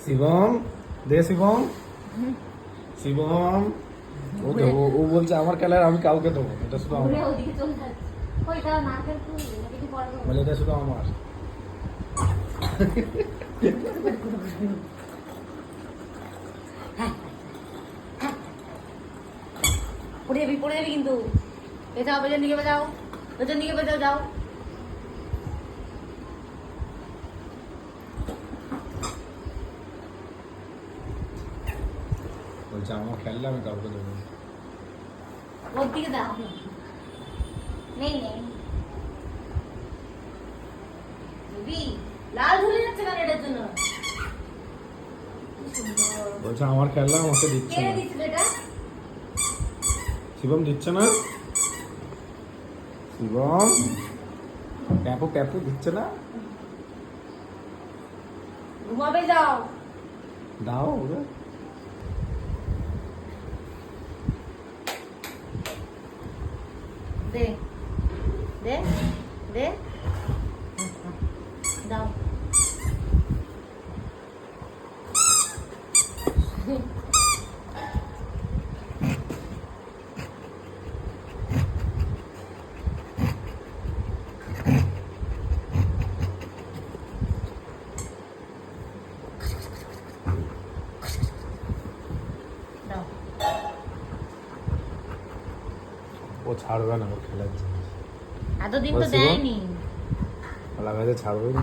শিবম দে শিবম শিবম ও বলছে আমার খেলার আমি কাউকে দেবো, এটা শুধু আমার, বলে এটা শুধু আমার। পড়ে যাবি কিন্তু। এটাও পেছন দিকে বাজাও, পেছন দিকে বাজাও, যাও। বলছে আমার খেললে আমি কাউকে দেবো। ওর দিকে দাও। নেই নেই দিদি, লাল ঝুলে যাচ্ছে কেন এটার জন্য? বলছে আমার খেললে আমাকে দিচ্ছে কে না। দিচ্ছিল এটা? শিবম দিচ্ছে না, শিবম প্যাপু প্যাপু দিচ্ছে না। ঘুমাবে যাও। দাও ওরে। দে দে দে, দাও। দাও। ও ছাড়বে না, ওর খেলার জিনিস। এতদিন তো বলছি গো। দেয়নি। লাগাতে ছাড়বেই না।